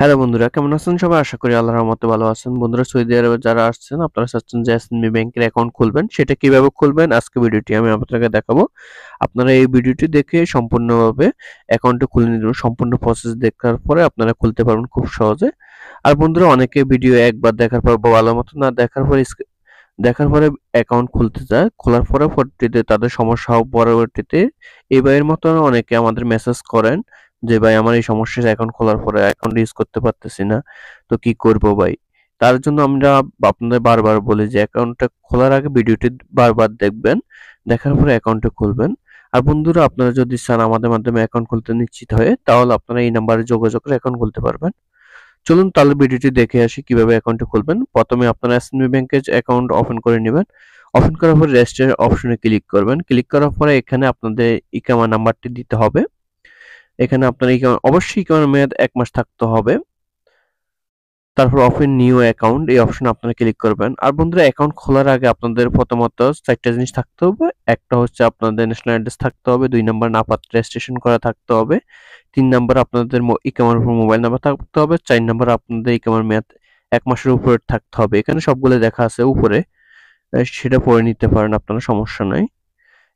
Hello বন্ধুরা, কেমন আছেন সবাই? আশা করি আল্লাহর রহমতে ভালো আছেন। বন্ধুরা, সৌদি আরবে যারা আসছেন আপনারা চাচ্ছেন যে এসএনবি ব্যাংকের অ্যাকাউন্ট খুলবেন, সেটা কিভাবে খুলবেন আজকে ভিডিওটি আমি আপনাদেরকে দেখাবো। আপনারা এই ভিডিওটি দেখে সম্পূর্ণভাবে অ্যাকাউন্টটি খুলে নিবেন। সম্পূর্ণ প্রসেস দেখার পরে আপনারা খুলতে পারবেন খুব সহজে। আর বন্ধুরা, অনেকে ভিডিও একবার দেখার পর বা ভালো মতো না দেখার পরে দেখার পরে অ্যাকাউন্ট খুলতে চায়। খোলার পরে পরবর্তীতে তাদের সমস্যা হয় পরবর্তীতে এই ভাইয়ের মতো অনেকে আমাদের মেসেজ করেন যে ভাই আমার এই সমস্যা অ্যাকাউন্ট খোলার পরে অ্যাকাউন্ট ইউজ করতে পারতেছি না, তো কি করব ভাই? তার জন্য আমরা আপনাদের বারবার বলি যে অ্যাকাউন্টটা খোলার আগে ভিডিওটি বারবার দেখবেন, দেখার পরে অ্যাকাউন্টটা খুলবেন। আর বন্ধুরা, আপনারা যদি চান আমাদের মাধ্যমে অ্যাকাউন্ট খুলতে নিশ্চিত হয়ে, তাহলে আপনারা এই নাম্বারে যোগাযোগ করে অ্যাকাউন্ট খুলতে পারবেন। চলুন তাহলে ভিডিওটি দেখে আসি কিভাবে অ্যাকাউন্টটি খুলবেন। প্রথমে আপনারা এসএনবি ব্যাংকের অ্যাকাউন্ট ওপেন করে নেবেন। ওপেন করার পর রেজিস্টার অপশনে ক্লিক করবেন। ক্লিক করার পরে এখানে আপনাদের ইকামা নাম্বারটি দিতে হবে। এখানে আপনার অবশ্যই ইকামার মেয়াদ ১ মাস থাকতে হবে। তারপর ওপেন নিউ অ্যাকাউন্ট এই অপশনে আপনারা ক্লিক করবেন। আর বন্ধুরা, অ্যাকাউন্ট খোলার আগে আপনাদের প্রথমত ৪টা জিনিস থাকতে হবে। একটা হচ্ছে আপনাদের ন্যাশনাল অ্যাড্রেস থাকতে হবে, ২ নাম্বার নাপাত রেজিস্ট্রেশন করা থাকতে হবে, ৩ নাম্বার আপনাদের ইকামার উপর মোবাইল নাম্বার থাকতে হবে, ৪ নাম্বার আপনাদের ইকামার মেয়াদ ১ মাসের উপরে থাকতে হবে। এখানে সবগুলো দেখা আছে উপরে, সেটা পড়ে নিতে পারেন, আপনারা সমস্যা নাই।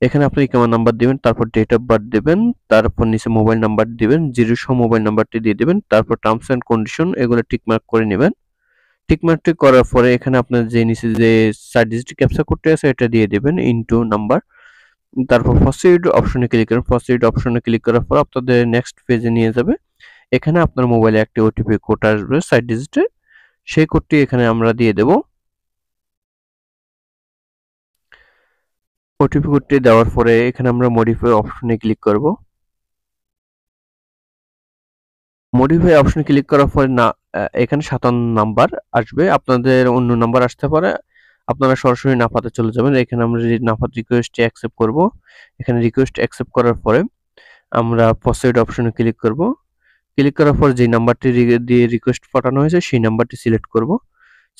এখানে আপনি ইকামা নাম্বার দিবেন, তারপর ডেট অফ বার্থ দিবেন, তারপর নিচে মোবাইল নাম্বার দিবেন, জিরো সহ মোবাইল নাম্বারটি দিয়ে দিবেন, তারপর টার্মস এন্ড কন্ডিশন এগুলো টিকমার্ক করে নেবেন। টিকমার্কটি করার পরে এখানে আপনার যে নিচে যে 4 ডিজিট ক্যাপচা কোডটি আছে এটা দিয়ে দিবেন ইনটু নাম্বার। তারপর প্রসিড অপশনে ক্লিক করুন। প্রসিড অপশনে ক্লিক করার পর আপনাদের নেক্সট পেজে নিয়ে যাবে। এখানে আপনার মোবাইলে একটি ওটিপি কোড আসবে 4 ডিজিটের, সেই কোডটি এখানে আমরা দিয়ে দেব। ওটিপি কোডটি দেওয়ার পরে এখানে আমরা মডিফাই অপশনে ক্লিক করব। মডিফাই অপশনে ক্লিক করার পরে না এখানে 57 নাম্বার আসবে, আপনাদের অন্য নাম্বার আসতে পারে। আপনারা সরাসরি নাফাতে চলে যাবেন। এখানে আমরা নাফাত রিকোয়েস্টটি অ্যাকসেপ্ট করব। এখানে রিকোয়েস্ট অ্যাকসেপ্ট করার পরে আমরা প্রসিড অপশনে ক্লিক করব। ক্লিক করার পর যে নাম্বারটি দিয়ে রিকোয়েস্ট পাঠানো হয়েছে সেই নাম্বারটি সিলেক্ট করব।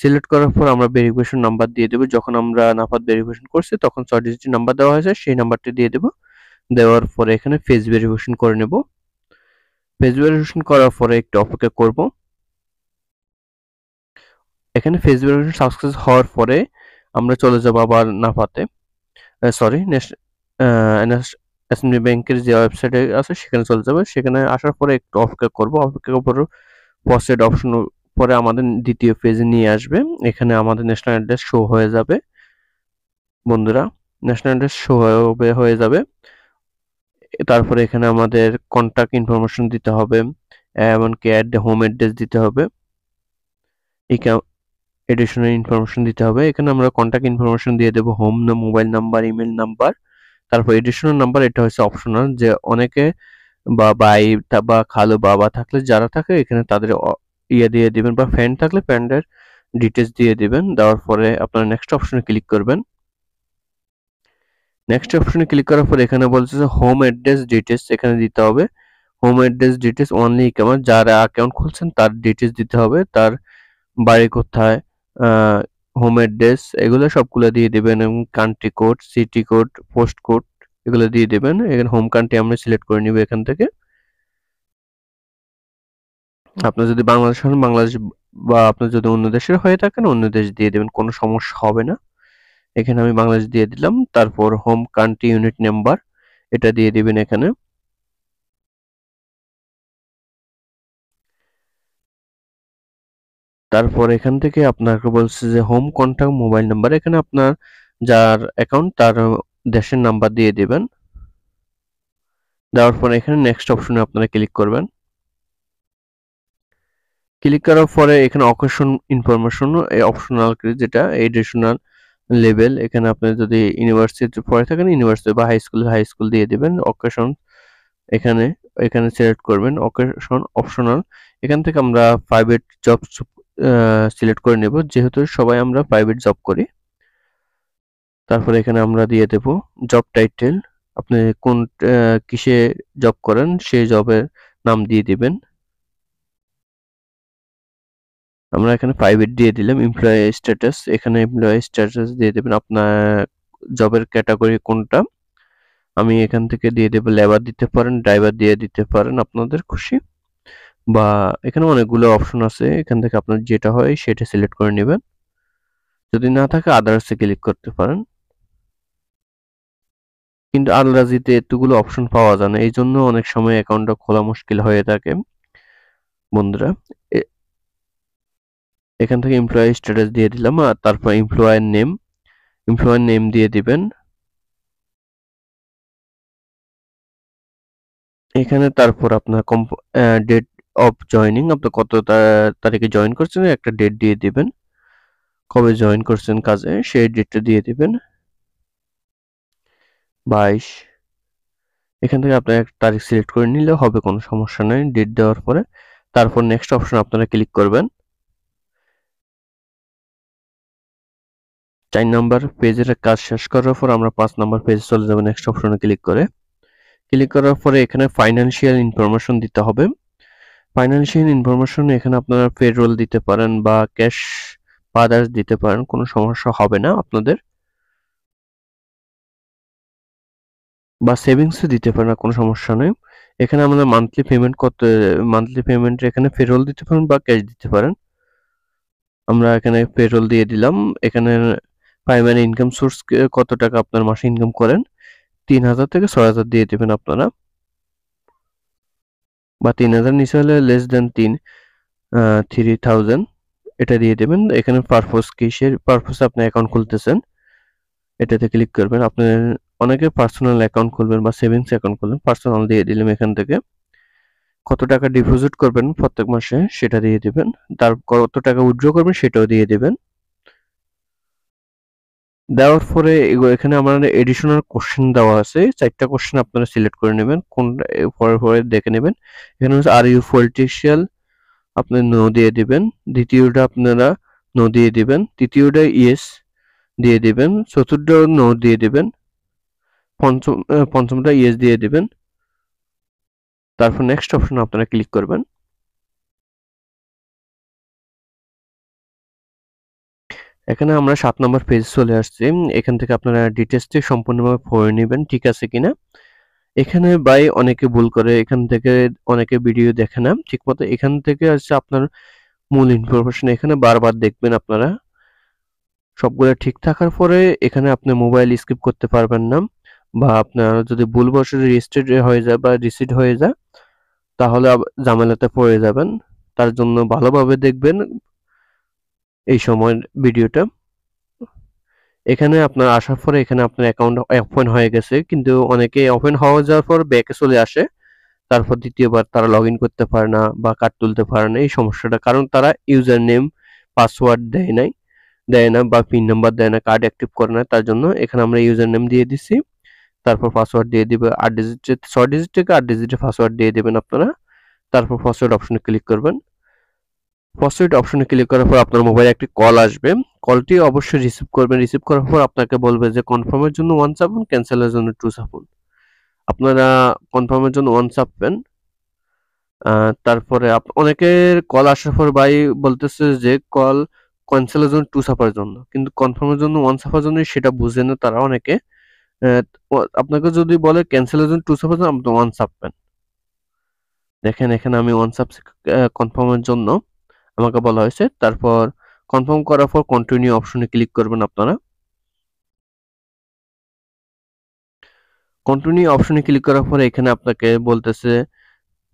সিলেক্ট করার পর আমরা ভেরিফিকেশন নাম্বার দিয়ে দেব। যখন আমরা নাফাত ভেরিফিকেশন করছি তখন 6 ডিজিট নাম্বার দেওয়া হয়েছে, সেই নাম্বারটি দিয়ে দেব। দেওয়ার পরে এখানে ফেস ভেরিফিকেশন করে নেব। ফেস ভেরিফিকেশন করার পরে একটু অপেক্ষা করব। এখানে ফেস ভেরিফিকেশন সাকসেস হওয়ার পরে আমরা চলে যাব আবার নাফাতে, সরি এসএমবি ব্যাংকের যে ওয়েবসাইটে আছে সেখানে চলে যাবে। সেখানে আসার পরে একটু অপেক্ষা করব। অপেক্ষা করে প্রসিড অপশন পরে আমাদের দ্বিতীয় পেজে নিয়ে আসবে। এখানে আমাদের ন্যাশনাল অ্যাড্রেস শো হয়ে যাবে। বন্ধুরা, ন্যাশনাল অ্যাড্রেস শো হয়ে যাবে। তারপরে এখানে আমাদের কন্টাক্ট ইনফরমেশন দিতে হবে, এমনকি হোম অ্যাড্রেস দিতে হবে, এডিশনাল ইনফরমেশন দিতে হবে। এখানে আমরা কন্টাক্ট ইনফরমেশন দিয়ে দেবো, home mobile number, email number. তারপর এডিশনাল নাম্বার এটা হচ্ছে অপশনাল, যে অনেকে বা ভাই বা খালু বাবা থাকলে যারা থাকে এখানে তাদের ইয়ে দিয়ে দিবেন, বা ফ্রেন্ড থাকলে ফ্রেন্ডের ডিটেলস দিয়ে দিবেন। দেওয়ার পরে আপনারা নেক্সট অপশনে ক্লিক করবেন। নেক্সট অপশনে ক্লিক করার পর এখানে বলছে যে হোম অ্যাড্রেস ডিটেলস এখানে দিতে হবে। হোম অ্যাড্রেস ডিটেলস অনলি কেমন যারা অ্যাকাউন্ট খুলছেন তার ডিটেলস দিতে হবে, তার বাড়ি কোথায়, হোম অ্যাড্রেস এগুলো সবগুলো দিয়ে দেবেন, এবং country code, city code, post code এগুলো দিয়ে দেবেন। এখানে হোম কান্ট্রি আমরা সিলেক্ট করে নিব এখান থেকে। আপনার যদি বাংলাদেশ হন বাংলাদেশ, বা আপনার যদি অন্য দেশের হয়ে থাকেন অন্য দেশ দিয়ে দেবেন, কোনো সমস্যা হবে না। এখানে আমি বাংলাদেশ দিয়ে দিলাম। তারপর হোম কান্ট্রি ইউনিট নাম্বার এটা দিয়ে দিবেন এখানে। তারপর এখান থেকে আপনাকে বলছে যে হোম কন্ট্যাক্ট মোবাইল নাম্বার, এখানে আপনার যার অ্যাকাউন্ট তার দেশের নাম্বার দিয়ে দিবেন। দেওয়ার পর এখানে নেক্সট অপশনে আপনারা ক্লিক করবেন। ক্লিক করার পরে এখানে অকেশন ইনফরমেশন অপশনাল যেটা এডুকেশনাল লেভেল, এখানে আপনি যদি ইউনিভার্সিটি পড়ে থাকেন ইউনিভার্সিটি বা হাই স্কুল দিয়ে দিবেন। অকেশন এখানে এখানে সিলেক্ট করবেন অকেশন অপশনাল। এখান থেকে আমরা প্রাইভেট জব সিলেক্ট করে নেব, যেহেতু সবাই আমরা প্রাইভেট জব করি। তারপরে এখানে আমরা দিয়ে দেব জব টাইটেল, আপনি কোন কিসে জব করেন সেই জবের নাম দিয়ে দিবেন। আমরা এখানে প্রাইভেট দিয়ে দিলাম। এমপ্লয়ি স্ট্যাটাস, এখানে এমপ্লয়ি স্ট্যাটাস দিয়ে দেবেন আপনার জবের ক্যাটাগরি কোনটা। আমি এখান থেকে দিয়ে দেব লেবার দিতে পারেন, ড্রাইভার দিয়ে দিতে পারেন, আপনাদের খুশি। বা এখানে অনেকগুলো অপশন আছে, এখান থেকে আপনার যেটা হয় সেটা সিলেক্ট করে নেবেন। যদি না থাকে আদার্সে ক্লিক করতে পারেন, কিন্তু আলরাজিতে এতগুলো অপশন পাওয়া যায় না, এই জন্য অনেক সময় অ্যাকাউন্টটা খোলা মুশকিল হয়ে থাকে বন্ধুরা। এখান থেকে এমপ্লয়ি স্ট্যাটাস দিয়ে দিলাম, আর তারপর এমপ্লয়ার নেম দিয়ে দিবেন। এখানে তারপর আপনার ডেট অফ জয়নিং, আপনি কত তারিখে জয়েন করছেন একটা ডেট দিয়ে দিবেন, কবে জয়েন করছেন কাজে সেই ডেটটা দিয়ে দিবেন, 22। এখান থেকে আপনার একটা তারিখ সিলেক্ট করে নিলে হবে, কোনো সমস্যা নেই ডেট দেওয়ার পরে। তারপর নেক্সট অপশন আপনারা ক্লিক করবেন। 4 নাম্বার পেজের কাজ শেষ করার পর আমরা 5 নাম্বার পেজে চলে যাব নেক্সট অপশনে ক্লিক করে। ক্লিক করার পরে এখানে ফাইন্যান্সিয়াল ইনফরমেশন দিতে হবে। ফাইন্যান্সিয়াল ইনফরমেশন এখানে আপনারা পেরোল দিতে পারেন বা ক্যাশ আদার্স দিতে পারেন, কোনো সমস্যা হবে না আপনাদের, বা সেভিংসও দিতে পারেন, কোনো সমস্যা নেই। এখানে আমাদের মান্থলি পেমেন্ট এখানে পেরোল দিতে পারেন বা ক্যাশ দিতে পারেন। আমরা এখানে পেরোল দিয়ে দিলাম। এখানে প্রাইমারি ইনকাম সোর্স কত টাকা আপনার মাসে ইনকাম করেন, 3000 থেকে 6000 দিয়ে দেবেন আপনারা, বা 3000 নিচে হলে লেস দেন 3000 এটা দিয়ে দেবেন। এখানে পারপোজ কিসের পারপোজে আপনি অ্যাকাউন্ট খুলতেছেন এটাতে ক্লিক করবেন। আপনি অনেকে পার্সোনাল অ্যাকাউন্ট খুলবেন বা সেভিংস অ্যাকাউন্ট খুলবেন, পার্সোনাল দিয়ে দিলাম। এখান থেকে কত টাকা ডিপোজিট করবেন প্রত্যেক মাসে সেটা দিয়ে দিবেন, তার কত টাকা উইথড্র করবেন সেটাও দিয়ে দিবেন। দেওয়ার পরে এখানে আমাদের এডিশনাল কোশ্চেন দেওয়া আছে, 4টা কোশ্চেন আপনারা সিলেক্ট করে নেবেন, কোনটা পরে পরে দেখে নেবেন। এখানে হচ্ছে আর ইউ পলিটিশিয়াল, আপনি নো দিয়ে দিবেন। দ্বিতীয়টা আপনারা নো দিয়ে দিবেন, তৃতীয়টা ইয়েস দিয়ে দিবেন, চতুর্থ নো দিয়ে দিবেন, পঞ্চমটা ইয়েস দিয়ে দিবেন। তারপর নেক্সট অপশন আপনারা ক্লিক করবেন। এখানে আমরা 7 নম্বর পেজ চলে আসছি। এখান থেকে আপনারা ডিটেইলসটি সম্পূর্ণভাবে পড়ে নেবেন ঠিক আছে কিনা। এখানে ভাই অনেকে ভুল করে, এখান থেকে অনেকে ভিডিও দেখে না ঠিকমতো। এখান থেকে হচ্ছে আপনার মূল ইনফরমেশন এখানে বারবার দেখবেন আপনারা, সবগুলো ঠিক থাকার পরে এখানে আপনি মোবাইল স্কিপ করতে পারবেন না, বা আপনার যদি ভুলবশত রেজিস্টার্ড হয়ে যায় বা রিসিট হয়ে যায় তাহলে ঝামেলাতে পড়ে যাবেন। তার জন্য ভালোভাবে দেখবেন এই সময় ভিডিওটা। এখানে আপনার আসার পরে এখানে আপনার অ্যাকাউন্ট ওপেন হয়ে গেছে, কিন্তু অনেকে ওপেন হওয়া যাওয়ার পর ব্যাকে চলে আসে, তারপর দ্বিতীয়বার তারা লগ ইন করতে পারে না বা কার্ড তুলতে পারে না, এই সমস্যাটা কারণ তারা ইউজার নেম পাসওয়ার্ড দেয় না বা পিন নাম্বার দেয় না, কার্ড অ্যাক্টিভ করে না। তার জন্য এখানে আমরা ইউজার নেম দিয়ে দিচ্ছি, তারপর পাসওয়ার্ড দিয়ে দিবে 8 ডিজিটের, 6 ডিজিট থেকে 8 ডিজিটের পাসওয়ার্ড দিয়ে দেবেন আপনারা। তারপর পাসওয়ার্ড অপশনে ক্লিক করবেন। পাসওয়ার্ড অপশনে ক্লিক করার পর আপনার মোবাইলে একটি কল আসবে, কলটি অবশ্যই রিসিভ করবেন। রিসিভ করার পর আপনাকে বলবে যে কনফার্মের জন্য 1 চাপুন, ক্যান্সেলের জন্য 2 চাপুন। আপনারা কনফার্মের জন্য 1 চাপবেন। তারপরে অনেকের কল আসার পর ভাই বলতেছে যে কল ক্যান্সেলের জন্য 2 চাপার জন্য, কিন্তু কনফার্মের জন্য 1 চাপার জন্য সেটা বুঝে না তারা অনেকে। আপনাকে যদি বলে ক্যান্সেলের জন্য 2 চাপার জন্য আপনি 1 চাপবেন। দেখেন এখানে আমি 1 চাপছি কনফার্মের জন্য, আমাকে বলা হয়েছে। তারপর কনফার্ম করার পর কন্টিনিউ অপশনে ক্লিক করবেন আপনারা। কন্টিনিউ অপশনে ক্লিক করার পরে এখানে আপনাকে বলতেছে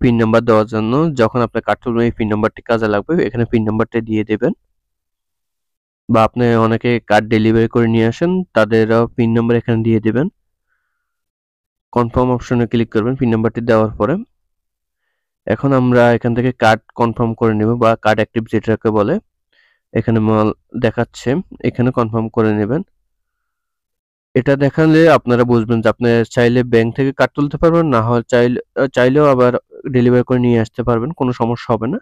পিন নাম্বার দেওয়ার জন্য, যখন আপনার কার্ড তুলবেন এই পিন নাম্বারটি কাজে লাগবে, এখানে পিন নাম্বারটা দিয়ে দেবেন। বা আপনি অনেকে কার্ড ডেলিভারি করে নিয়ে আসেন তাদেরও পিন নাম্বার এখানে দিয়ে দেবেন। কনফার্ম অপশনে ক্লিক করবেন পিন নাম্বারটি দেওয়ার পরে। এখন আমরা এখান থেকে কার্ড কনফার্ম করে নেব বা কার্ড অ্যাক্টিভ যেটাকে বলে, এখানে মাল দেখাচ্ছে, এখানে কনফার্ম করে নেবেন। এটা দেখালে আপনারা বুঝবেন যে আপনি চাইলে ব্যাংক থেকে কার্ড তুলতে পারবেন, না হয় চাইলেও আবার ডেলিভারি করে নিয়ে আসতে পারবেন, কোনো সমস্যা হবে না।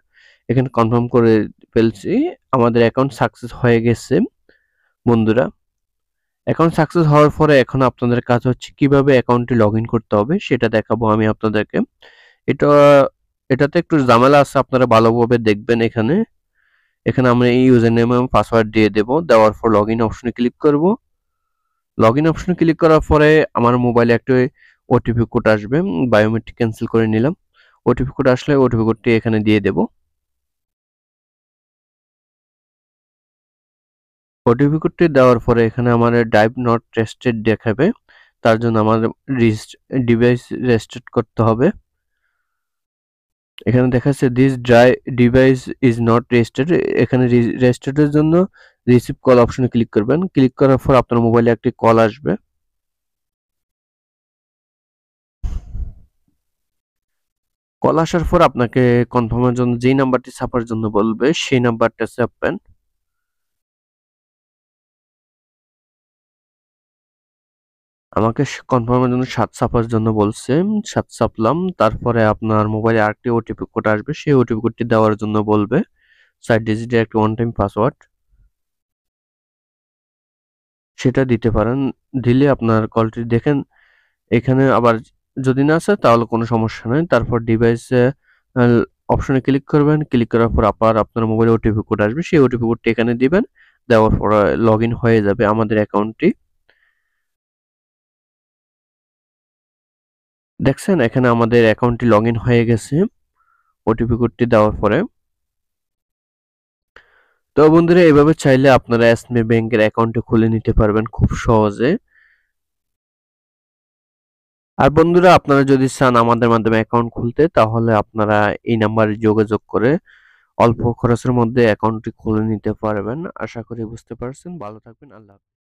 এখানে কনফার্ম করে ফেলছি, আমাদের অ্যাকাউন্ট সাকসেস হয়ে গেছে বন্ধুরা। অ্যাকাউন্ট সাকসেস হওয়ার পরে এখন আপনাদের কাজ হচ্ছে কিভাবে অ্যাকাউন্টে লগ ইন করতে হবে সেটা দেখাবো আমি আপনাদেরকে। এটা এটাতে একটু ঝামেলা আছে, আপনারা ভালোভাবে দেখবেন। এখানে আমরা এই ইউজার নেম এবং পাসওয়ার্ড দিয়ে দেব, দেওয়ার পর লগ ইন অপশনে ক্লিক করব। লগ ইন অপশনে ক্লিক করার পরে আমার মোবাইলে একটা ওটিপি কোড আসবে, বায়োমেট্রিক ক্যান্সেল করে নিলাম। ওটিপি কোড আসলে ওটিপি কোডটি এখানে দিয়ে দেব। ওটিপি কোডটি দেওয়ার পরে এখানে আমার ড্রাইভ নট রেস্টেড দেখাবে, তার জন্য আমার ডিভাইস রেস্টেড করতে হবে। এখানে দেখাচ্ছে this device is not registered. এখানে রেজিস্টার্ডের জন্য রিসিভ কল অপশনে ক্লিক করবেন। ক্লিক করার পর আপনার মোবাইলে একটি কল আসবে। কল আসার পর আপনাকে কনফার্মের জন্য যেই নাম্বারটি ছাপার জন্য বলবে সেই নাম্বারটা ছাপবেন। আমাকে কনফার্মের জন্য 7 ছাপার জন্য বলছে, 7 ছাপলাম। তারপরে আপনার মোবাইলে আরেকটি ওটিপি কোড আসবে, সেই ওটিপি কোডটি দেওয়ার জন্য বলবে। 4 ডিজিটের একটি ওয়ান টাইম পাসওয়ার্ড, সেটা দিতে পারেন। দিলে আপনার কলটি দেখেন এখানে আবার যদি না আসে তাহলে কোনো সমস্যা নেই। তারপর ডিভাইসে অপশনে ক্লিক করবেন। ক্লিক করার পর আবার আপনার মোবাইলে ওটিপি কোড আসবে, সেই ওটিপি কোডটি এখানে দিবেন। দেওয়ার পর লগ ইন হয়ে যাবে আমাদের অ্যাকাউন্টটি। দেখছেন এখানে আমাদের অ্যাকাউন্টটি লগ ইন হয়ে গেছে ওটিপি কোডটি দেওয়ার পরে। তো বন্ধুরা এভাবে চাইলে আপনারা এসএমই ব্যাংকের অ্যাকাউন্টটি খুলে নিতে পারবেন খুব সহজে। আর বন্ধুরা আপনারা যদি চান আমাদের মাধ্যমে অ্যাকাউন্ট খুলতে, তাহলে আপনারা এই নাম্বারে যোগাযোগ করে অল্প খরচের মধ্যে অ্যাকাউন্টটি খুলে নিতে পারবেন। আশা করি বুঝতে পারছেন। ভালো থাকবেন। আল্লাহ হাফেজ।